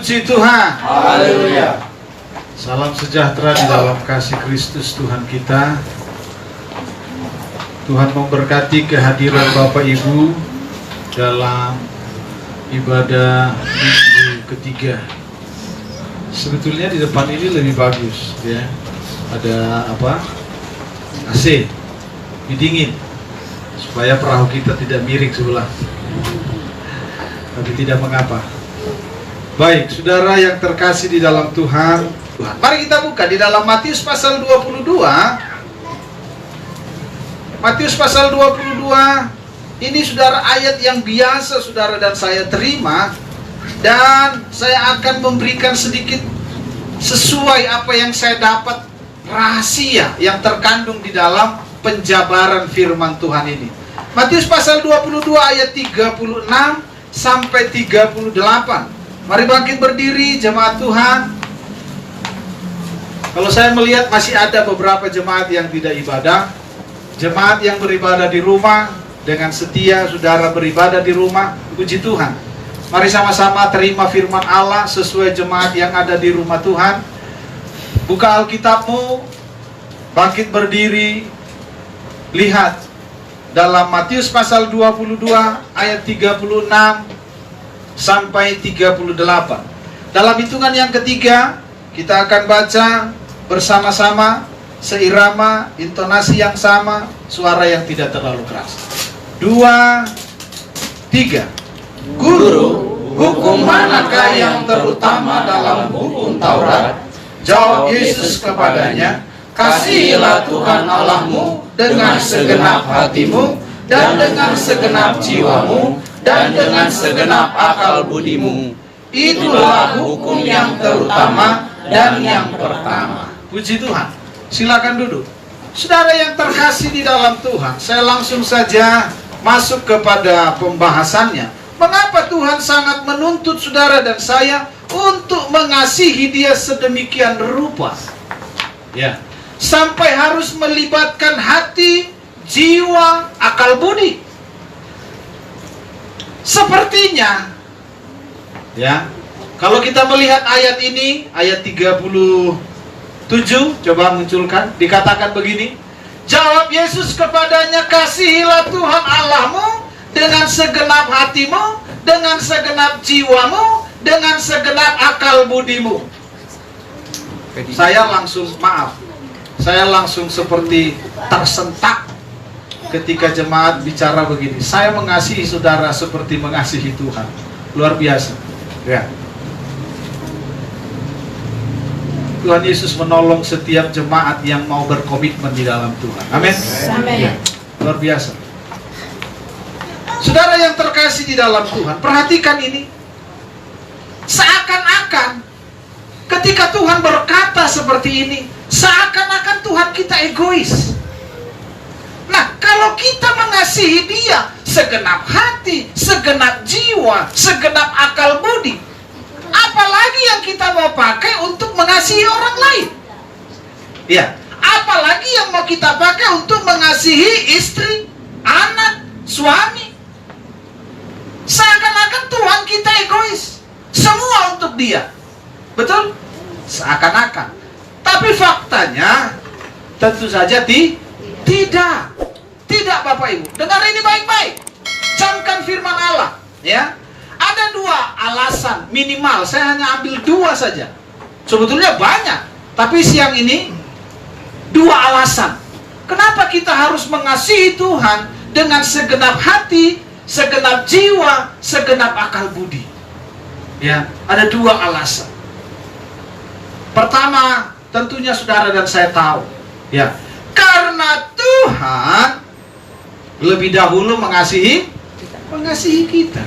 Puji Tuhan. Haleluya. Salam sejahtera di dalam kasih Kristus Tuhan kita. Tuhan memberkati kehadiran Bapak Ibu dalam ibadah minggu ketiga. Sebetulnya di depan ini lebih bagus, ya. Ada apa? AC, dingin, supaya perahu kita tidak miring sebelah. Tapi tidak mengapa. Baik, saudara yang terkasih di dalam Tuhan, mari kita buka di dalam Matius pasal 22. Matius pasal 22. Ini saudara ayat yang biasa saudara dan saya terima, dan saya akan memberikan sedikit sesuai apa yang saya dapat, rahasia yang terkandung di dalam penjabaran firman Tuhan ini. Matius pasal 22 ayat 36 sampai 38. Mari bangkit berdiri jemaat Tuhan. Kalau saya melihat masih ada beberapa jemaat yang tidak ibadah. Jemaat yang beribadah di rumah dengan setia, saudara beribadah di rumah. Puji Tuhan. Mari sama-sama terima firman Allah sesuai jemaat yang ada di rumah Tuhan. Buka Alkitabmu, bangkit berdiri. Lihat dalam Matius pasal 22 ayat 36 sampai 38. Dalam hitungan yang ketiga, kita akan baca bersama-sama, seirama, intonasi yang sama, suara yang tidak terlalu keras. 2, 3. Guru, hukum manakah yang terutama dalam hukum Taurat? Jawab Yesus kepadanya, kasihilah Tuhan Allahmu dengan segenap hatimu, dan dengan segenap jiwamu, dan dengan segenap akal budimu. Itulah hukum yang terutama dan yang pertama. Puji Tuhan. Silakan duduk. Saudara yang terkasih di dalam Tuhan, saya langsung saja masuk kepada pembahasannya. Mengapa Tuhan sangat menuntut saudara dan saya untuk mengasihi Dia sedemikian rupa? Ya, sampai harus melibatkan hati, jiwa, akal budi. Sepertinya, ya, kalau kita melihat ayat ini, ayat 37, coba munculkan, dikatakan begini. Jawab Yesus kepadanya, kasihilah Tuhan Allahmu dengan segenap hatimu, dengan segenap jiwamu, dengan segenap akal budimu. Saya langsung seperti tersentak ketika jemaat bicara begini. Saya mengasihi saudara seperti mengasihi Tuhan. Luar biasa. Ya. Tuhan Yesus menolong setiap jemaat yang mau berkomitmen di dalam Tuhan. Amin. Ya. Luar biasa. Saudara yang terkasih di dalam Tuhan, perhatikan ini. Seakan-akan ketika Tuhan berkata seperti ini, seakan-akan Tuhan kita egois. Nah, kalau kita mengasihi Dia segenap hati, segenap jiwa, segenap akal budi, apalagi yang kita mau pakai untuk mengasihi orang lain? Ya, apalagi yang mau kita pakai untuk mengasihi istri, anak, suami? Seakan-akan Tuhan kita egois, semua untuk Dia. Betul? Seakan-akan. Tapi faktanya tentu saja tidak. Tidak Bapak Ibu. Dengar ini baik-baik. Camkan firman Allah, ya. Ada dua alasan minimal. Saya hanya ambil dua saja. Sebetulnya banyak, tapi siang ini dua alasan. Kenapa kita harus mengasihi Tuhan dengan segenap hati, segenap jiwa, segenap akal budi? Ya, ada dua alasan. Pertama, tentunya saudara dan saya tahu, ya. Karena Tuhan lebih dahulu mengasihi kita.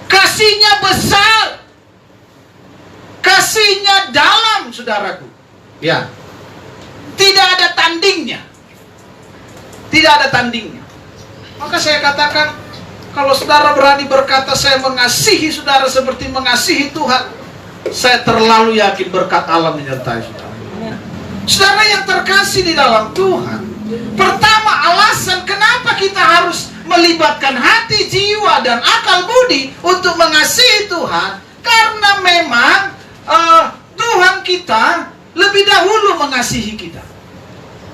Kasihnya besar, kasihnya dalam, saudaraku. Ya, tidak ada tandingnya. Tidak ada tandingnya. Maka saya katakan, kalau saudara berani berkata saya mengasihi saudara seperti mengasihi Tuhan, saya terlalu yakin berkat Allah menyertai saudara. Saudara yang terkasih di dalam Tuhan, pertama alasan kenapa kita harus melibatkan hati, jiwa, dan akal budi untuk mengasihi Tuhan, Karena memang Tuhan kita lebih dahulu mengasihi kita.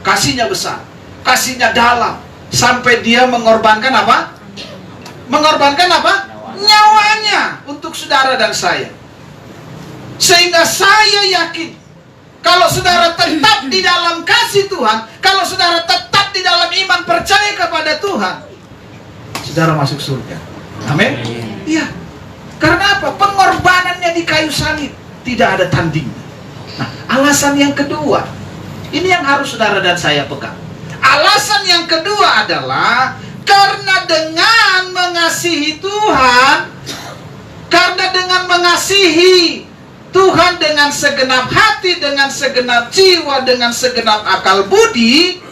Kasihnya besar, kasihnya dalam, sampai dia mengorbankan apa? Mengorbankan apa? Nyawanya untuk saudara dan saya. Sehingga saya yakin, kalau saudara tetap di dalam kasih Tuhan, kalau saudara tetap di dalam iman percaya kepada Tuhan, saudara masuk surga. Amin. Iya. Karena apa? Pengorbanannya di kayu salib tidak ada tandingnya. Nah, alasan yang kedua, ini yang harus saudara dan saya pegang. Alasan yang kedua adalah karena dengan mengasihi Tuhan, karena dengan mengasihi Tuhan dengan segenap hati, dengan segenap jiwa, dengan segenap akal budi,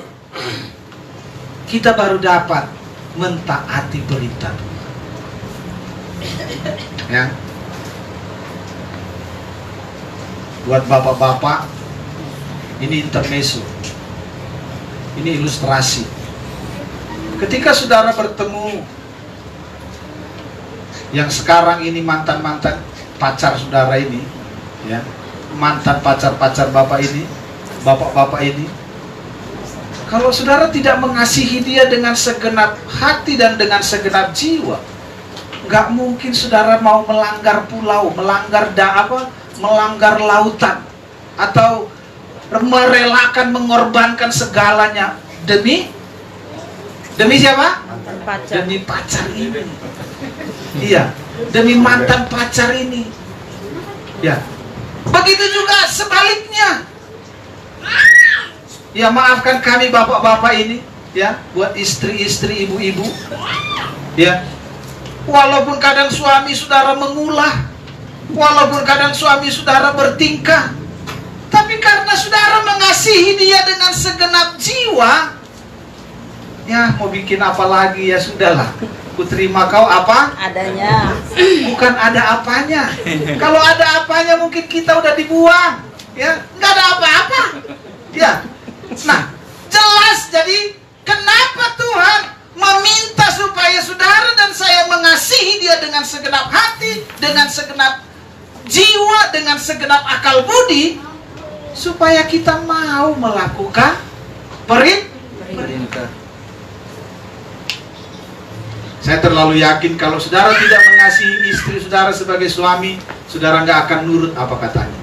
kita baru dapat mentaati perintah Tuhan. Ya. Buat bapak-bapak, ini intermezzo, ini ilustrasi. Ketika saudara bertemu yang sekarang ini mantan-mantan pacar saudara ini, ya, mantan pacar-pacar bapak ini, bapak-bapak ini, kalau saudara tidak mengasihi dia dengan segenap hati dan dengan segenap jiwa, nggak mungkin saudara mau melanggar pulau, melanggar melanggar lautan, atau merelakan, mengorbankan segalanya demi siapa? Pacar. Demi pacar ini. Iya, demi mantan pacar ini. Ya. Begitu juga sebaliknya. Ya, maafkan kami bapak-bapak ini, ya, buat istri-istri, ibu-ibu. Ya. Walaupun kadang suami saudara mengulah, walaupun kadang suami saudara bertingkah, tapi karena saudara mengasihi dia dengan segenap jiwa, ya, mau bikin apa lagi, ya sudahlah. Ku terima kau apa? Adanya. Bukan ada apanya. Kalau ada apanya mungkin kita udah dibuang, ya. Nggak ada apa-apa. Ya. Nah, jelas jadi kenapa Tuhan meminta supaya saudara dan saya mengasihi dia dengan segenap hati, dengan segenap jiwa, dengan segenap akal budi, supaya kita mau melakukan perintah. Saya terlalu yakin kalau saudara tidak mengasihi istri saudara sebagai suami, saudara nggak akan nurut apa katanya.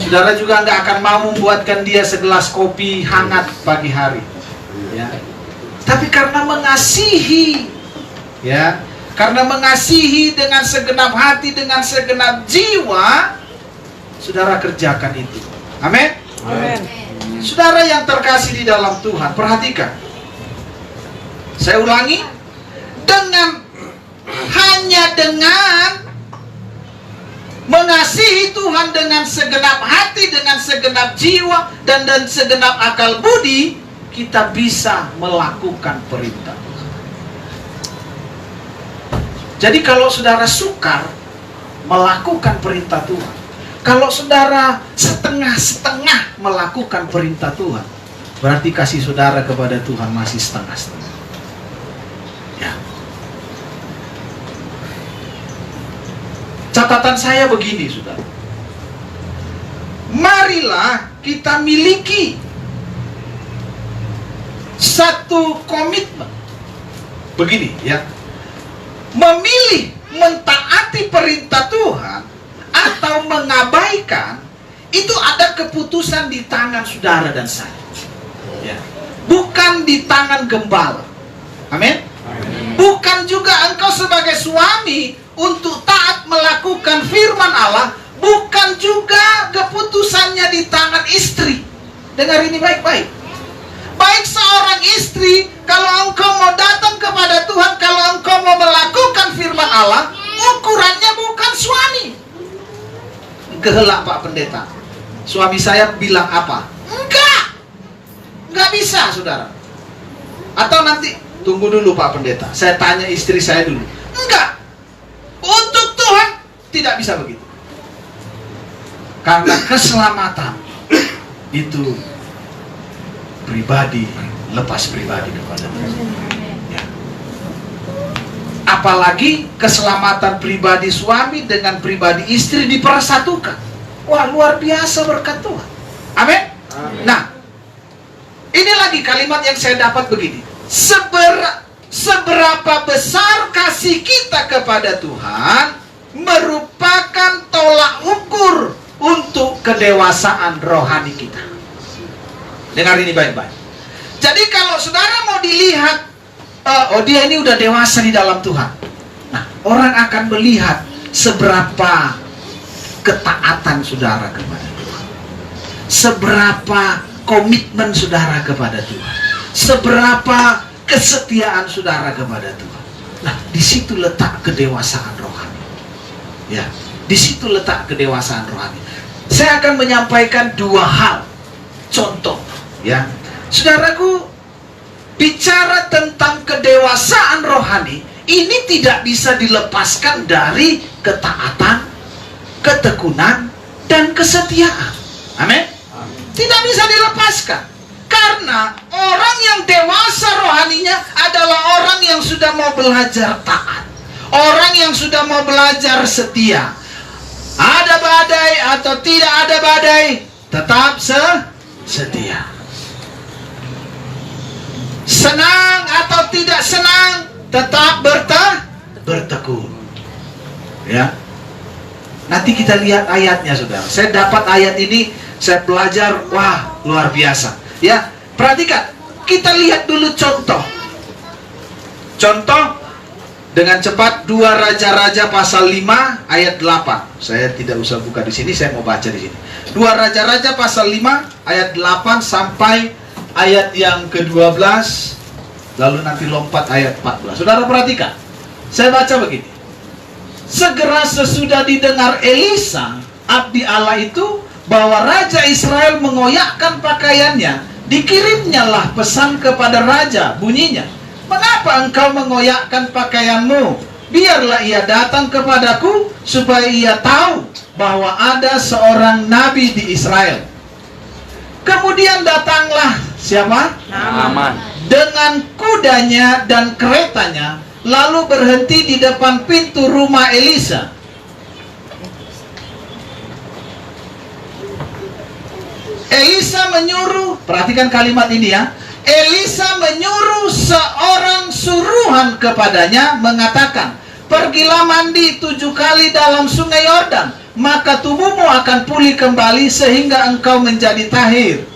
Saudara juga nggak akan mau membuatkan dia segelas kopi hangat pagi hari. Ya. Tapi karena mengasihi, ya, karena mengasihi dengan segenap hati, dengan segenap jiwa, saudara kerjakan itu. Amin. Amin. Saudara yang terkasih di dalam Tuhan, perhatikan. Saya ulangi, hanya dengan mengasihi Tuhan dengan segenap hati, dengan segenap jiwa, dan segenap akal budi, kita bisa melakukan perintah Tuhan. Jadi kalau saudara sukar melakukan perintah Tuhan, kalau saudara setengah-setengah melakukan perintah Tuhan, berarti kasih saudara kepada Tuhan masih setengah-setengah. Ya. Catatan saya begini, saudara. Marilah kita miliki satu komitmen. Begini, ya. Memilih mentaati perintah Tuhan atau mengabaikan, itu ada keputusan di tangan saudara dan saya. Ya. Bukan di tangan gembala. Amin. Bukan juga engkau sebagai suami untuk taat melakukan firman Allah, bukan juga keputusannya di tangan istri. Dengar ini baik-baik. Baik seorang istri, kalau engkau mau datang kepada Tuhan, kalau engkau mau melakukan firman Allah, ukurannya bukan suami. Kehelak Pak Pendeta, suami saya bilang apa? Enggak bisa, saudara. Atau nanti, tunggu dulu Pak Pendeta, saya tanya istri saya dulu. Enggak. Untuk Tuhan tidak bisa begitu. Karena keselamatan itu pribadi, lepas pribadi kepada Tuhan. Ya. Apalagi keselamatan pribadi suami dengan pribadi istri dipersatukan. Wah, luar biasa berkat Tuhan. Amin. Nah, ini lagi kalimat yang saya dapat begini. Seberapa besar kasih kita kepada Tuhan merupakan tolak ukur untuk kedewasaan rohani kita. Dengar ini baik-baik. Jadi kalau saudara mau dilihat, oh dia ini udah dewasa di dalam Tuhan. Nah, orang akan melihat seberapa ketaatan saudara kepada Tuhan. Seberapa komitmen saudara kepada Tuhan. Seberapa kesetiaan saudara kepada Tuhan. Nah, di situ letak kedewasaan rohani. Ya, di situ letak kedewasaan rohani. Saya akan menyampaikan dua hal contoh, ya. Saudaraku, bicara tentang kedewasaan rohani, ini tidak bisa dilepaskan dari ketaatan, ketekunan, dan kesetiaan. Amin. Tidak bisa dilepaskan. Karena orang yang dewasa rohaninya adalah orang yang sudah mau belajar taat. Orang yang sudah mau belajar setia. Ada badai atau tidak ada badai, tetap setia. Senang atau tidak senang, tetap bertekun. Ya. Nanti kita lihat ayatnya, saudara. Saya dapat ayat ini, saya belajar, wah, luar biasa. Ya, perhatikan. Kita lihat dulu contoh. Contoh dengan cepat 2 Raja-Raja pasal 5 ayat 8. Saya tidak usah buka di sini, saya mau baca di sini. 2 Raja-Raja pasal 5 ayat 8 sampai ayat yang ke-12, lalu nanti lompat ayat 14. Saudara perhatikan. Saya baca begini. Segera sesudah didengar Elisa, abdi Allah itu, bahwa Raja Israel mengoyakkan pakaiannya, dikirimnyalah pesan kepada Raja, bunyinya, mengapa engkau mengoyakkan pakaianmu? Biarlah ia datang kepadaku, supaya ia tahu bahwa ada seorang nabi di Israel. Kemudian datanglah siapa? Naaman Dengan kudanya dan keretanya, lalu berhenti di depan pintu rumah Elisa. Elisa menyuruh, perhatikan kalimat ini ya. Elisa menyuruh seorang suruhan kepadanya, mengatakan, pergilah mandi 7 kali dalam sungai Yordan, maka tubuhmu akan pulih kembali sehingga engkau menjadi tahir.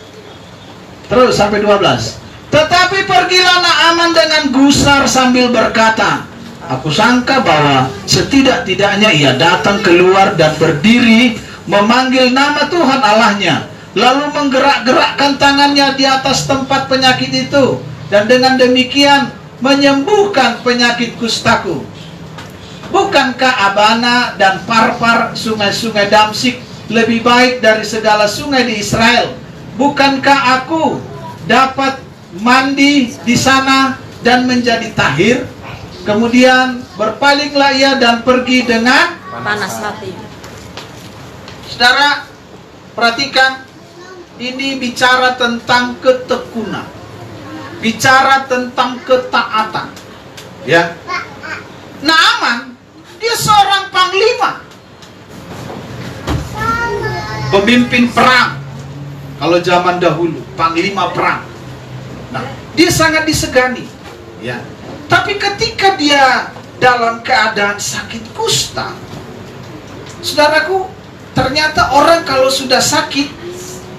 Terus sampai 12. Tetapi pergilah Naaman dengan gusar sambil berkata, aku sangka bahwa setidak-tidaknya ia datang keluar dan berdiri memanggil nama Tuhan Allahnya, lalu menggerak-gerakkan tangannya di atas tempat penyakit itu, dan dengan demikian menyembuhkan penyakit kustaku. Bukankah Abana dan Parpar, sungai-sungai Damsik, lebih baik dari segala sungai di Israel? Bukankah aku dapat mandi di sana dan menjadi tahir? Kemudian berpalinglah ia dan pergi dengan panas hati. Saudara, perhatikan. Ini bicara tentang ketekunan, bicara tentang ketaatan. Ya, Naaman, dia seorang panglima, pemimpin perang. Kalau zaman dahulu, panglima perang. Nah, dia sangat disegani. Ya, tapi ketika dia dalam keadaan sakit kusta, saudaraku, ternyata orang kalau sudah sakit,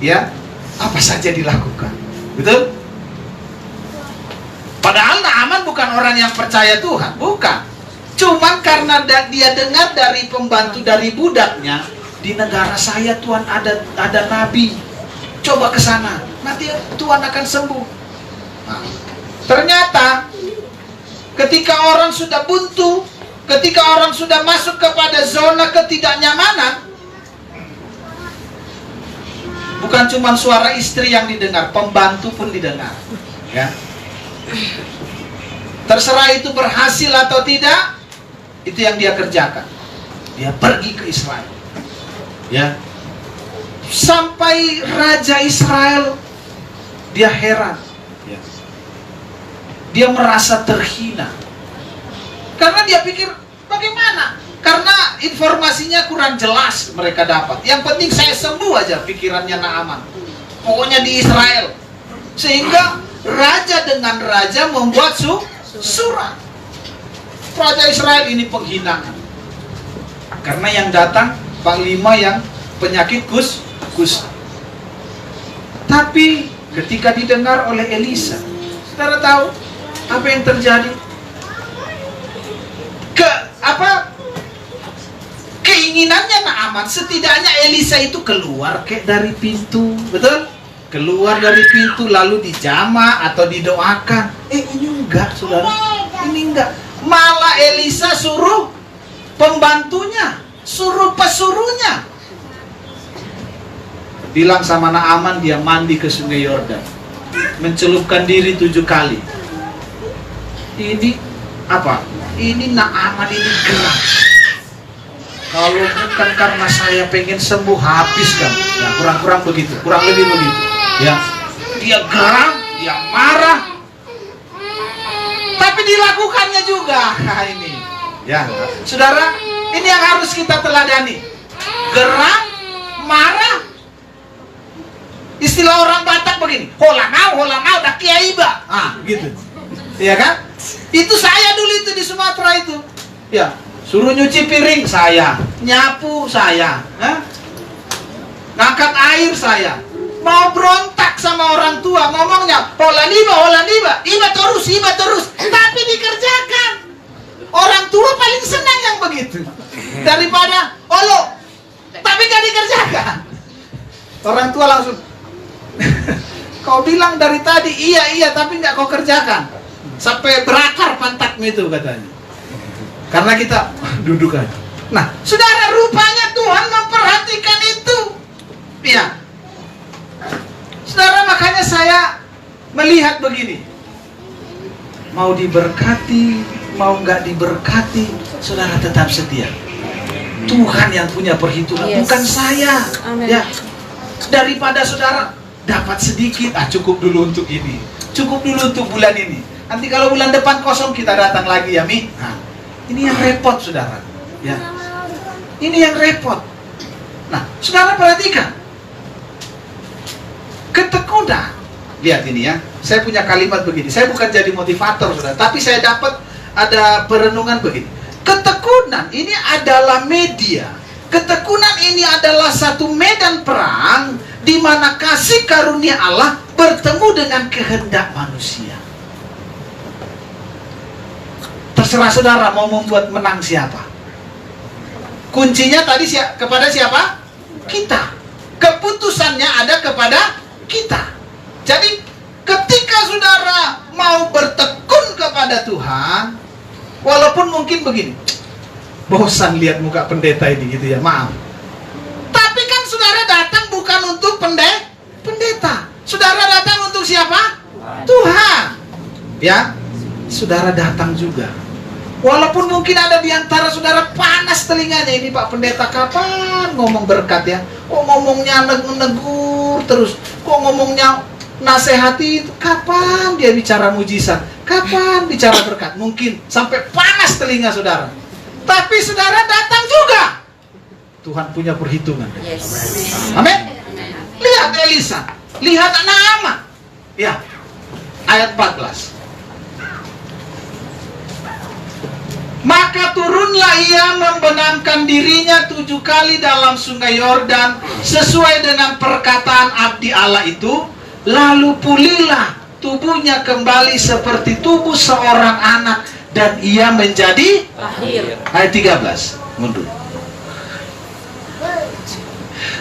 ya, apa saja dilakukan. Betul? Padahal Naaman bukan orang yang percaya Tuhan, bukan. Cuman karena dia dengar dari pembantu, dari budaknya, di negara saya Tuhan ada nabi, coba ke sana, nanti Tuhan akan sembuh. Nah, ternyata ketika orang sudah buntu, ketika orang sudah masuk kepada zona ketidaknyamanan, bukan cuma suara istri yang didengar, pembantu pun didengar. Ya. Terserah itu berhasil atau tidak, itu yang dia kerjakan. Dia pergi ke Israel. Ya. Sampai Raja Israel, dia heran. Ya. Dia merasa terhina. Karena dia pikir, bagaimana? Karena informasinya kurang jelas mereka dapat. Yang penting saya sembuh aja, pikirannya Naaman. Pokoknya di Israel. Sehingga raja dengan raja membuat surat. Raja Israel ini penghinaan. Karena yang datang panglima yang penyakit kusta. Tapi ketika didengar oleh Elisa, saudara tahu apa yang terjadi? Keinginannya Naaman, setidaknya Elisa itu keluar dari pintu, betul? Keluar dari pintu lalu dijamah atau didoakan. Ini enggak, saudara. Ini enggak. Malah Elisa suruh pembantunya, suruh pesuruhnya, bilang sama Naaman dia mandi ke sungai Yordan, mencelupkan diri 7 kali. Ini apa? Ini Naaman ini gerak. Kalau bukan karena saya pengen sembuh, habis kan? Ya, kurang begitu, kurang lebih begitu. Ya, dia geram, dia marah, tapi dilakukannya juga. Nah ini, ya, saudara, ini yang harus kita teladani. Geram, marah. Istilah orang Batak begini, holanau, dah kiai ba. Gitu. Iya kan? Itu saya dulu itu di Sumatera itu. Ya, suruh nyuci piring saya, nyapu saya, ngangkat air saya. Mau berontak sama orang tua, ngomongnya holaniba, iba terus, tapi dikerjakan. Orang tua paling senang yang begitu daripada olo, tapi gak dikerjakan. Orang tua langsung kau bilang dari tadi iya tapi nggak kau kerjakan, sampai berakar pantatmu itu katanya. Karena kita duduk aja. Nah, saudara, rupanya Tuhan memperhatikan itu. Ya, saudara, makanya saya melihat begini. Mau diberkati, mau nggak diberkati, saudara tetap setia. Tuhan yang punya perhitungan, bukan saya. Amen. Ya, daripada saudara dapat sedikit, cukup dulu untuk ini, cukup dulu untuk bulan ini. Nanti kalau bulan depan kosong kita datang lagi ya, Mi. Nah, ini yang repot, saudara. Ya, ini yang repot. Nah, saudara perhatikan, ketekunan. Lihat ini ya, saya punya kalimat begini. Saya bukan jadi motivator, saudara, tapi saya dapat ada perenungan begini. Ketekunan ini adalah media. Ketekunan ini adalah satu medan perang di mana kasih karunia Allah bertemu dengan kehendak manusia. Terserah saudara mau membuat menang siapa. Kuncinya tadi kepada siapa? Kita. Keputusannya ada kepada kita. Jadi ketika saudara mau bertekun kepada Tuhan, walaupun mungkin begini, bosan lihat muka pendeta ini gitu ya, maaf. Tapi kan saudara datang bukan untuk pendeta. Saudara datang untuk siapa? Tuhan. Ya, saudara datang juga. Walaupun mungkin ada di antara saudara panas telinganya, ini Pak Pendeta kapan ngomong berkat ya? Kok ngomongnya negur terus? Kok ngomongnya nasihati? Kapan dia bicara mujizat? Kapan bicara berkat? Mungkin sampai panas telinga saudara. Tapi saudara datang juga. Tuhan punya perhitungan. Yes. Amin. Lihat Elisa, lihat Naaman. Ya, ayat 14. Maka turunlah ia membenamkan dirinya 7 kali dalam sungai Yordan sesuai dengan perkataan abdi Allah itu. Lalu pulihlah tubuhnya kembali seperti tubuh seorang anak dan ia menjadi lahir. Ayat 13, mundur.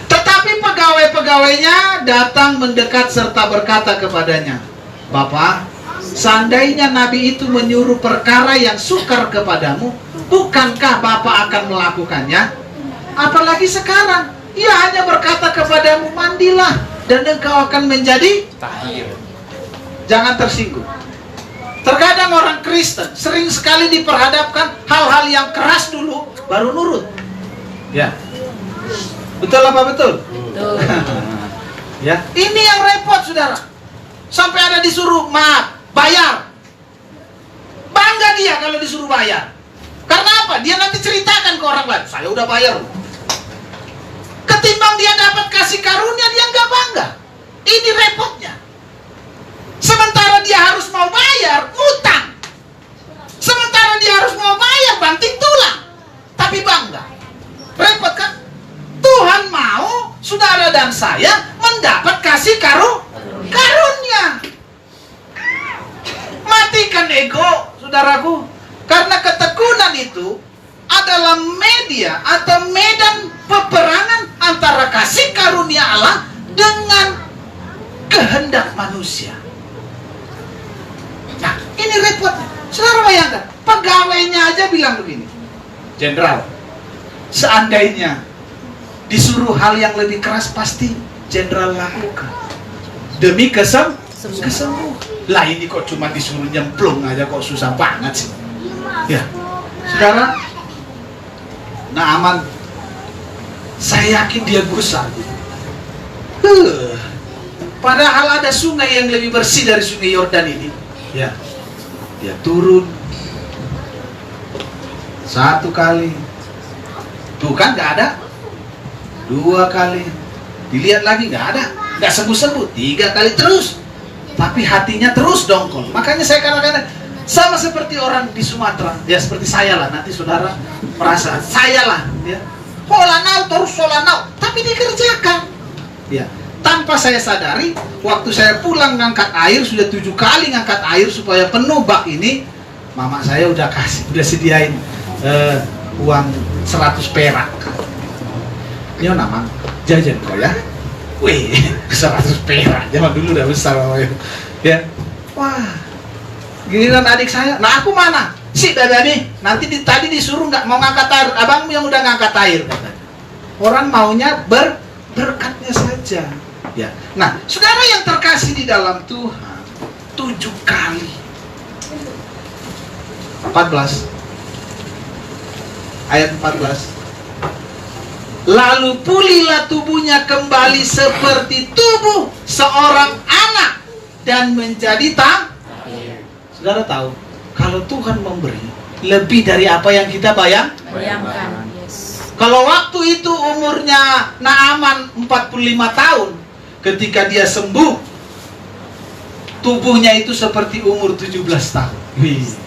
Tetapi pegawai-pegawainya datang mendekat serta berkata kepadanya, Bapak, seandainya Nabi itu menyuruh perkara yang sukar kepadamu, bukankah Bapak akan melakukannya? Apalagi sekarang, ia hanya berkata kepadamu, mandilah, dan engkau akan menjadi tahir. Jangan tersinggung. Terkadang orang Kristen sering sekali diperhadapkan hal-hal yang keras dulu, baru nurut. Ya, betul apa betul? Betul. Ya, ini yang repot, saudara. Sampai ada disuruh, maaf, bayar. Bangga dia kalau disuruh bayar. apa? Dia nanti ceritakan ke orang lain, saya udah bayar. Ketimbang dia dapat kasih karunia, dia nggak bangga. Ini repotnya. Sementara dia harus mau bayar, ngutang. Sementara dia harus mau bayar, banting tulang. Tapi bangga. Repot kan? Tuhan mau saudara dan saya mendapat kasih karunia. Matikan ego, saudaraku. Karena ketekunan itu adalah media atau medan peperangan antara kasih karunia Allah dengan kehendak manusia. Nah, ini repotnya. Saudara bayangkan, pegawainya aja bilang begini, Jenderal, seandainya disuruh hal yang lebih keras, pasti Jenderal lakukan demi kesembuhan. Lah ini kok cuma disuruh nyemplung aja, kok susah banget sih. Ya, saudara, Naaman, saya yakin dia berusaha. Padahal ada sungai yang lebih bersih dari sungai Yordan ini. Ya, dia turun 1 kali, tuh kan nggak ada. 2 kali, dilihat lagi nggak ada, nggak sembuh-sembuh. 3 kali terus, tapi hatinya terus dongkol. Makanya saya katakan sama seperti orang di Sumatera, ya seperti saya lah. Nanti saudara merasa saya lah, ya Holanau terus Holanau, tapi dikerjakan, ya tanpa saya sadari. Waktu saya pulang ngangkat air, sudah 7 kali ngangkat air supaya penuh bak ini. Mama saya udah sediain uang 100 perak. Ini nama jajan kok ya. Wih, 100 perak. Zaman dulu udah besar ya. Wah, giliran adik saya. Nah, aku mana? Si Dadani, nanti tadi disuruh nggak mau ngangkat air. Abangmu yang udah ngangkat air katanya. Orang maunya berkatnya saja. Ya. Nah, saudara yang terkasih di dalam Tuhan, 7 kali. 14. Ayat 14. Lalu pulihlah tubuhnya kembali seperti tubuh seorang anak dan menjadi Saudara tahu, kalau Tuhan memberi lebih dari apa yang kita bayangkan. Yes. Kalau waktu itu umurnya Naaman 45 tahun, ketika dia sembuh, tubuhnya itu seperti umur 17 tahun. Wih.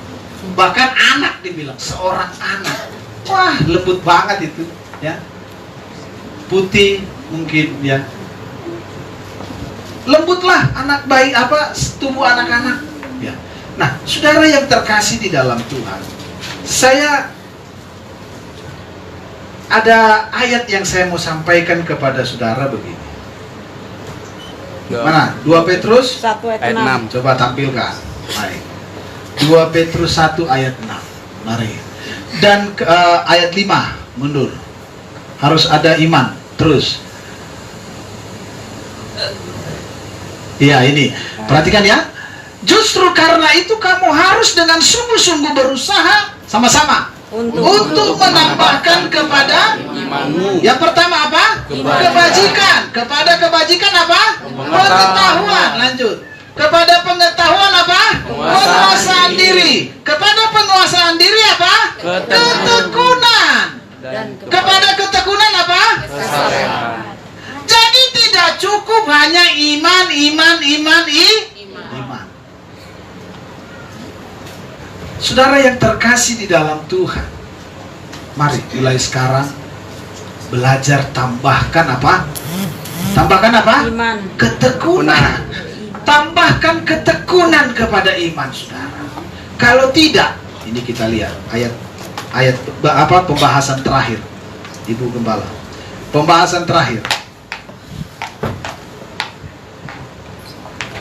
Bahkan anak dibilang, seorang anak. Wah, lembut banget itu, ya. Putih mungkin, ya. Lembutlah anak bayi, tubuh anak-anak, ya. Nah, saudara yang terkasih di dalam Tuhan, saya ada ayat yang saya mau sampaikan kepada saudara begini. Mana? 2 Petrus 1 ayat 6. Coba tampilkan. Mari. 2 Petrus 1 ayat 6. Mari. Dan ayat 5 mundur. Harus ada iman. Terus. Iya, ini. Perhatikan ya. Justru karena itu kamu harus dengan sungguh-sungguh berusaha sama-sama untuk menambahkan kepada imanmu. Yang pertama apa? Kebajikan. Kepada kebajikan apa? Pengetahuan. Lanjut. Kepada pengetahuan apa? Penguasaan diri. Kepada penguasaan diri apa? Ketekunan. Kepada ketekunan apa? Kesabaran. Jadi tidak cukup hanya iman. Saudara yang terkasih di dalam Tuhan, mari mulai sekarang belajar tambahkan apa? Tambahkan apa? Iman. Ketekunan. Tambahkan ketekunan kepada iman, saudara. Kalau tidak, ini kita lihat ayat pembahasan terakhir, Ibu Gembala. Pembahasan terakhir.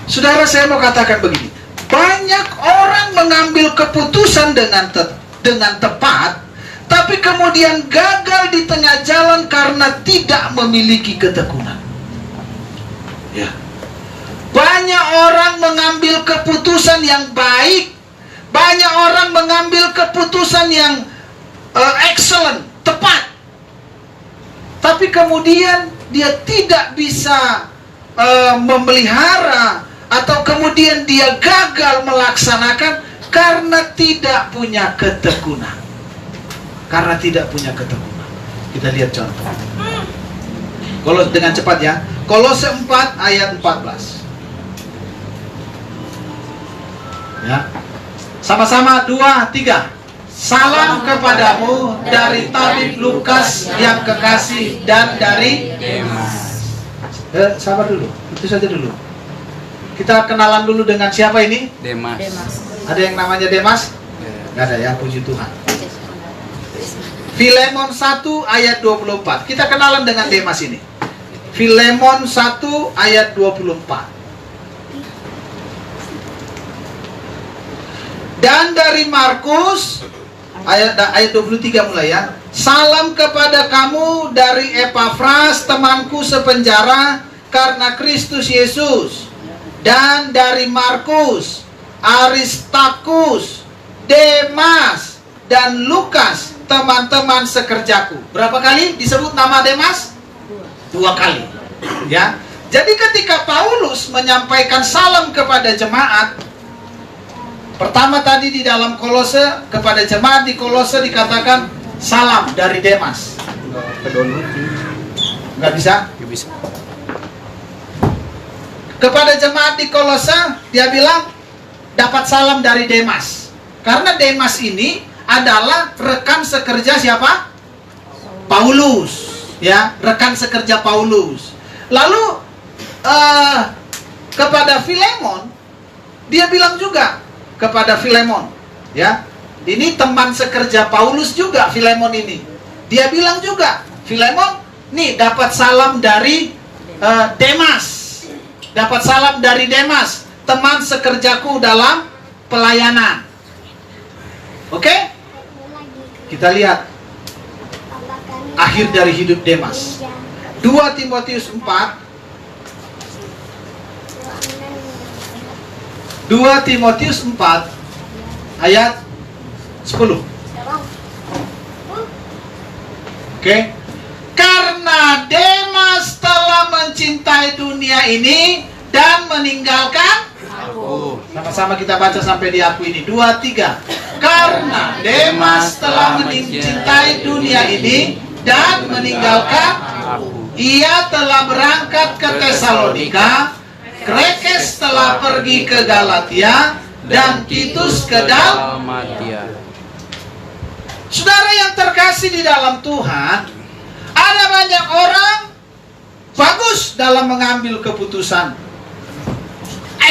Saudara, saya mau katakan begini. Banyak orang mengambil keputusan dengan tepat, tapi kemudian gagal di tengah jalan karena tidak memiliki ketekunan. Ya. Banyak orang mengambil keputusan yang baik, banyak orang mengambil keputusan yang excellent, tepat, tapi kemudian dia tidak bisa memelihara, atau kemudian dia gagal melaksanakan karena tidak punya ketekunan. karena tidak punya ketekunan. Kita lihat contoh. Kalau dengan cepat ya. Kolose 4 ayat 14. Ya. Sama-sama 2, 3. Salam kepadamu dari tabib Lukas yang kekasih dan dari Demas. Sabar dulu, itu saja dulu. Kita kenalan dulu dengan siapa ini? Demas. Ada yang namanya Demas? Nggak ada ya, puji Tuhan. Filemon 1 ayat 24. Kita kenalan dengan Demas ini. Filemon 1 ayat 24. Dan dari Markus ayat 23 mulai ya. Salam kepada kamu dari Epafras, temanku sepenjara karena Kristus Yesus. Dan dari Markus, Aristarkus, Demas, dan Lukas, teman-teman sekerjaku. Berapa kali disebut nama Demas? 2 kali. Ya. Jadi ketika Paulus menyampaikan salam kepada jemaat, pertama tadi di dalam Kolose, kepada jemaat di Kolose dikatakan salam dari Demas. Nggak bisa? Nggak bisa. Kepada jemaat di Kolose dia bilang dapat salam dari Demas. Karena Demas ini adalah rekan sekerja siapa? Paulus. Ya, rekan sekerja Paulus. Lalu kepada Filemon dia bilang juga kepada Filemon, ya, ini teman sekerja Paulus juga Filemon ini. Dia bilang juga, Filemon, nih dapat salam dari Demas, dapat salam dari Demas, teman sekerjaku dalam pelayanan. Oke? Kita lihat akhir dari hidup Demas. 2 Timotius 4. 2 Timotius 4 ayat 10. Oke. Karena Demas telah mencintai dunia ini dan meninggalkan aku. Sama-sama kita baca sampai di aku ini. 2, 3. Karena Demas telah mencintai dunia ini dan meninggalkan aku. Ia telah berangkat ke Tesalonika, Krekes telah pergi ke Galatia, dan Titus ke Dalmatia. Saudara yang terkasih di dalam Tuhan, ada banyak orang bagus dalam mengambil keputusan,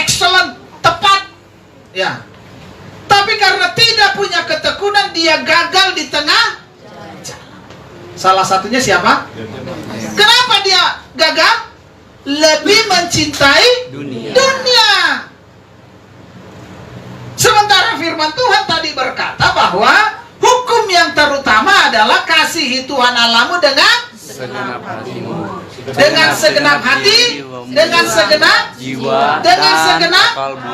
excellent, tepat, ya. Tapi karena tidak punya ketekunan, dia gagal di tengah jalan. Salah satunya siapa? Kenapa dia gagal? Lebih mencintai dunia. Sementara firman Tuhan tadi berkata bahwa hukum yang terutama adalah kasihi Tuhan Allahmu dengan Segenap hatimu, dengan segenap hati, dengan segenap jiwa, dengan segenap kalbu.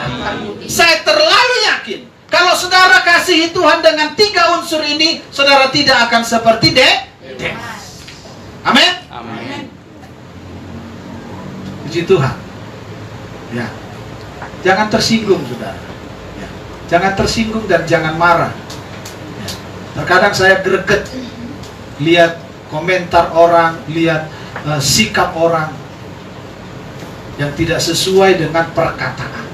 Saya terlalu yakin kalau saudara kasihi Tuhan dengan 3 unsur ini, saudara tidak akan seperti Demas. Amin. Amin. Puji Tuhan. Ya. Jangan tersinggung, saudara. Ya. Jangan tersinggung dan jangan marah. Ya. Terkadang saya greget lihat komentar orang, lihat sikap orang yang tidak sesuai dengan perkataan.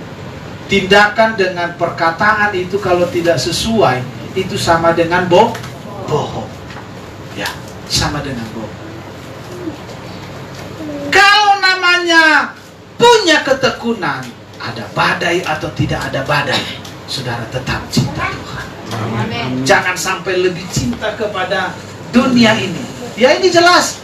Tindakan dengan perkataan itu kalau tidak sesuai, itu sama dengan bohong. Ya, sama dengan bohong. Kalau namanya punya ketekunan, ada badai atau tidak ada badai, saudara tetap cinta Tuhan. Amin. Jangan sampai lebih cinta kepada dunia ini. Ya, ini jelas.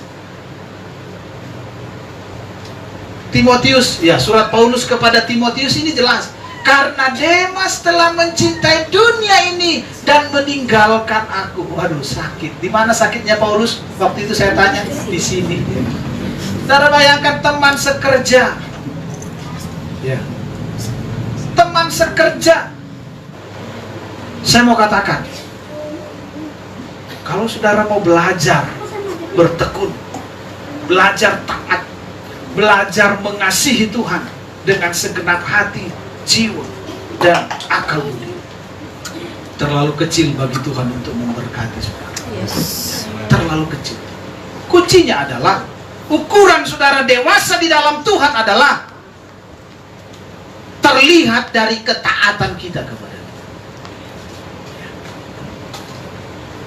Timotius, ya, surat Paulus kepada Timotius ini jelas. Karena Demas telah mencintai dunia ini dan meninggalkan aku. Waduh, sakit. Di mana sakitnya Paulus? Waktu itu saya tanya, di sini. Saudara bayangkan teman sekerja. Ya. Teman sekerja. Saya mau katakan, kalau saudara mau belajar bertekun, belajar taat, belajar mengasihi Tuhan dengan segenap hati, jiwa, dan akal budi, terlalu kecil bagi Tuhan untuk memberkati saudara. Terlalu kecil. Kuncinya adalah ukuran saudara dewasa di dalam Tuhan adalah terlihat dari ketaatan kita kepada Dia.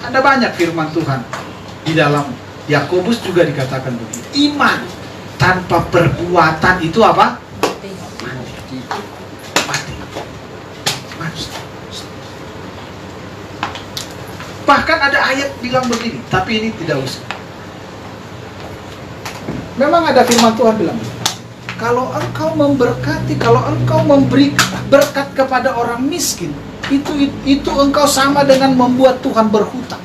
Ada banyak firman Tuhan di dalam Yakobus juga dikatakan begitu. Iman tanpa perbuatan itu apa? Mati. Bahkan ada ayat bilang begini, tapi ini tidak usah. Memang ada firman Tuhan bilang, kalau engkau memberkati, kalau engkau memberi berkat kepada orang miskin, itu engkau sama dengan membuat Tuhan berhutang,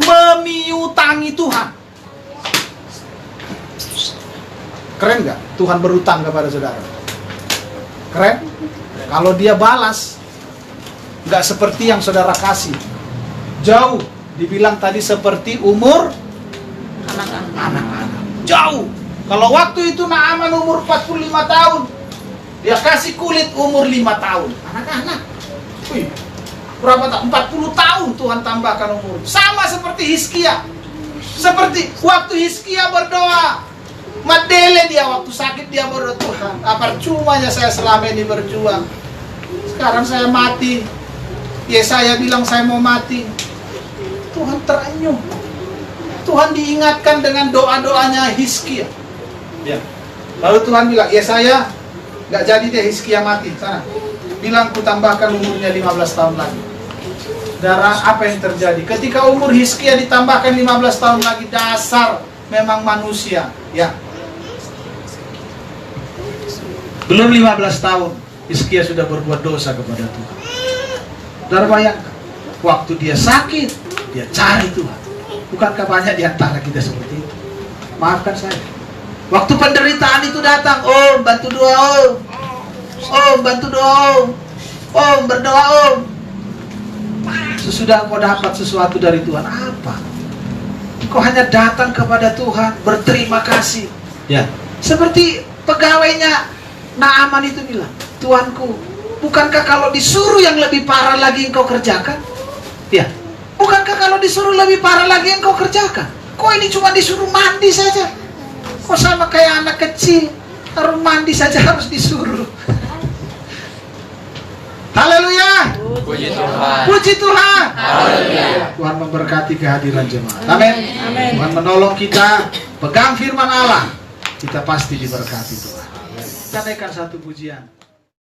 memiutangi Tuhan. Keren nggak Tuhan berhutang kepada saudara? Keren? Kalau Dia balas, nggak seperti yang saudara kasih. Jauh, dibilang tadi seperti umur anak-anak. Jauh. Kalau waktu itu Naaman umur 45 tahun, dia kasih kulit umur 5 tahun. Anak-anak. Wih, berapa tahun? 40 tahun Tuhan tambahkan umur. Sama seperti Hizkia. Seperti waktu Hizkia berdoa, madele dia waktu sakit dia berdoa, Tuhan, apa cumanya saya selama ini berjuang. Sekarang saya mati. Yesaya bilang saya mau mati. Tuhan terenyuh. Tuhan diingatkan dengan doa-doanya Hizkia. Ya. Lalu Tuhan bilang, Yesaya, nggak jadi deh Hizkia mati. Sana. Bilang ku tambahkan umurnya 15 tahun lagi. Darah apa yang terjadi? Ketika umur Hizkia ditambahkan 15 tahun lagi, dasar memang manusia. Ya. Belum 15 tahun, Hizkia sudah berbuat dosa kepada Tuhan. Saudara bayangkan, waktu dia sakit, dia cari Tuhan. Bukankah banyak di antara kita seperti itu? Maafkan saya. Waktu penderitaan itu datang, Om, bantu doa Om. Om, bantu doa Om. Om, berdoa Om. Sesudah kau dapat sesuatu dari Tuhan, apa? Kau hanya datang kepada Tuhan, berterima kasih. Ya. Seperti pegawainya Naaman itu bilang, Tuanku, bukankah kalau disuruh yang lebih parah lagi engkau kerjakan? Ya. Bukankah kalau disuruh lebih parah lagi engkau kerjakan? Kok ini cuma disuruh mandi saja? Kok sama kayak anak kecil, harus mandi saja harus disuruh. Haleluya. Puji Tuhan. Puji Tuhan. Haleluya. Tuhan memberkati kehadiran jemaat. Amin. Amin. Tuhan menolong kita pegang firman Allah. Kita pasti diberkati Tuhan. Kita naikkan satu pujian.